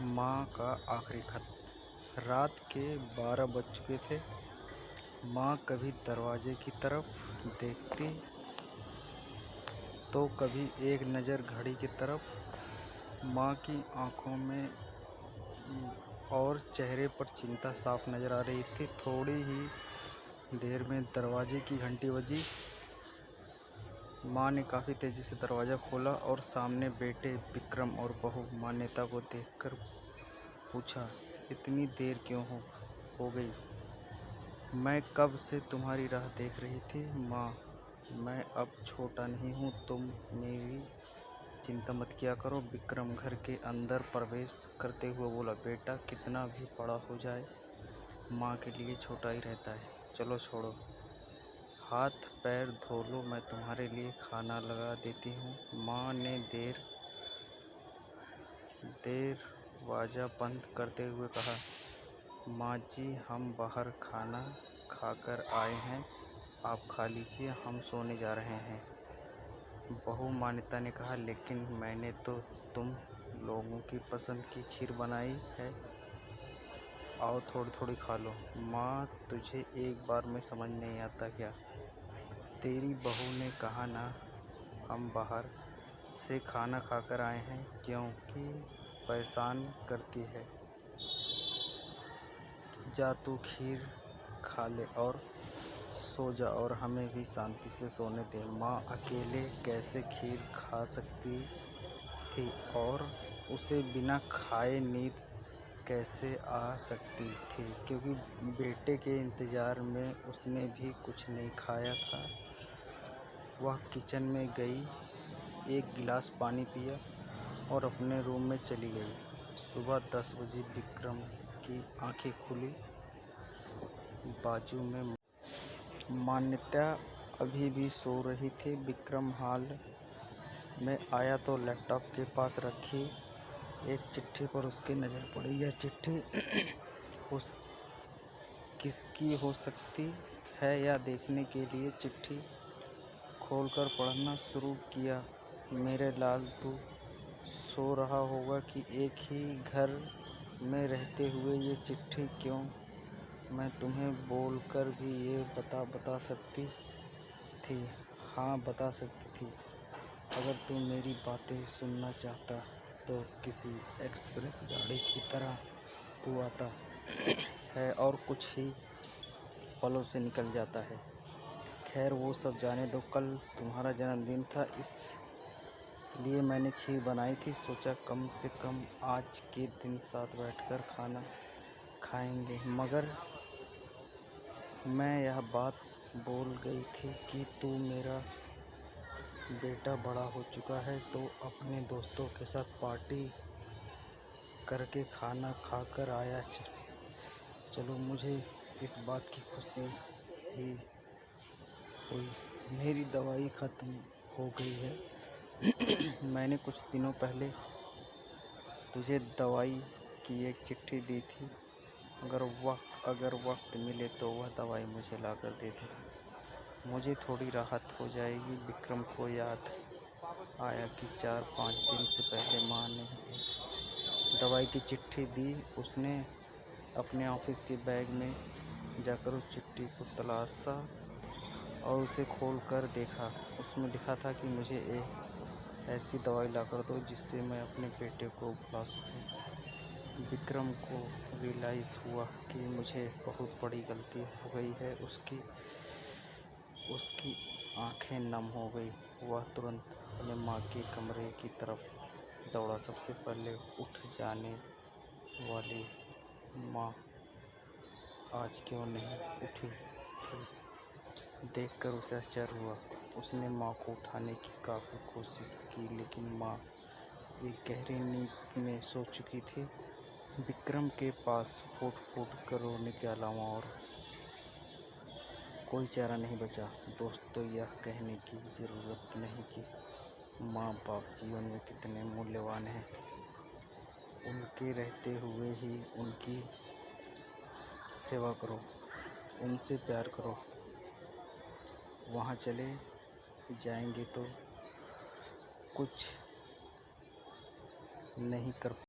माँ का आखिरी खत। रात के 12 बज चुके थे। माँ कभी दरवाजे की तरफ देखती तो कभी एक नज़र घड़ी की तरफ। माँ की आंखों में और चेहरे पर चिंता साफ नज़र आ रही थी। थोड़ी ही देर में दरवाजे की घंटी बजी। माँ ने काफ़ी तेज़ी से दरवाज़ा खोला और सामने बैठे विक्रम और बहू मान्यता को देखकर पूछा, इतनी देर क्यों हो गई? मैं कब से तुम्हारी राह देख रही थी माँ। मैं अब छोटा नहीं हूँ, तुम मेरी चिंता मत किया करो। विक्रम घर के अंदर प्रवेश करते हुए बोला, बेटा कितना भी बड़ा हो जाए माँ के लिए छोटा ही रहता है। चलो छोड़ो, हाथ पैर धो लो, मैं तुम्हारे लिए खाना लगा देती हूँ। माँ ने दरवाज़ा बंद करते हुए कहा, माँ जी हम बाहर खाना खाकर आए हैं, आप खा लीजिए, हम सोने जा रहे हैं। बहू मान्यता ने कहा, लेकिन मैंने तो तुम लोगों की पसंद की खीर बनाई है, आओ थोड़ी थोड़ी खा लो। माँ तुझे एक बार में समझ नहीं आता क्या? तेरी बहू ने कहा ना, हम बाहर से खाना खाकर आए हैं, क्योंकि परेशान करती है। जा तू खीर खा ले और सो जा और हमें भी शांति से सोने दे। माँ अकेले कैसे खीर खा सकती थी और उसे बिना खाए नींद कैसे आ सकती थी, क्योंकि बेटे के इंतज़ार में उसने भी कुछ नहीं खाया था। वह किचन में गई, एक गिलास पानी पिया और अपने रूम में चली गई। सुबह 10 बजे विक्रम की आंखें खुली। बाजू में मान्यता अभी भी सो रही थी। विक्रम हॉल में आया तो लैपटॉप के पास रखी एक चिट्ठी पर उसकी नज़र पड़ी। यह चिट्ठी किसकी हो सकती है यह देखने के लिए चिट्ठी खोलकर पढ़ना शुरू किया। मेरे लाल, तू सो रहा होगा कि एक ही घर में रहते हुए ये चिट्ठी क्यों? मैं तुम्हें बोलकर भी ये बता सकती थी। हाँ बता सकती थी। अगर तू मेरी बातें सुनना चाहता तो किसी एक्सप्रेस गाड़ी की तरह तू आता है और कुछ ही पलों से निकल जाता है। खैर वो सब जाने दो। कल तुम्हारा जन्मदिन था, इसलिए मैंने खीर बनाई थी। सोचा कम से कम आज के दिन साथ बैठकर खाना खाएंगे। मगर मैं यह बात बोल गई थी कि तू मेरा बेटा बड़ा हो चुका है तो अपने दोस्तों के साथ पार्टी करके खाना खाकर आया। चलो मुझे इस बात की खुशी ही हुई। मेरी दवाई ख़त्म हो गई है। मैंने कुछ दिनों पहले तुझे दवाई की एक चिट्ठी दी थी। अगर वक्त मिले तो वह दवाई मुझे लाकर दे दे, मुझे थोड़ी राहत हो जाएगी। विक्रम को याद आया कि 4-5 दिन से पहले माँ ने एक दवाई की चिट्ठी दी। उसने अपने ऑफिस के बैग में जाकर उस चिट्ठी को तलाशा और उसे खोलकर देखा। उसमें लिखा था कि मुझे एक ऐसी दवाई लाकर दो जिससे मैं अपने बेटे को बुला सकूं। विक्रम को रियलाइज़ हुआ कि मुझे बहुत बड़ी गलती हो गई है। उसकी आंखें नम हो गई। वह तुरंत अपने माँ के कमरे की तरफ दौड़ा। सबसे पहले उठ जाने वाली माँ आज क्यों नहीं उठी थी, देखकर उसे आश्चर्य हुआ। उसने माँ को उठाने की काफ़ी कोशिश की, लेकिन माँ एक गहरी नींद में सो चुकी थी। विक्रम के पास फूट कर रोने के अलावा और कोई चारा नहीं बचा। दोस्तों यह कहने की ज़रूरत नहीं कि माँ बाप जीवन में कितने मूल्यवान हैं। उनके रहते हुए ही उनकी सेवा करो, उनसे प्यार करो। वहाँ चले जाएंगे तो कुछ नहीं कर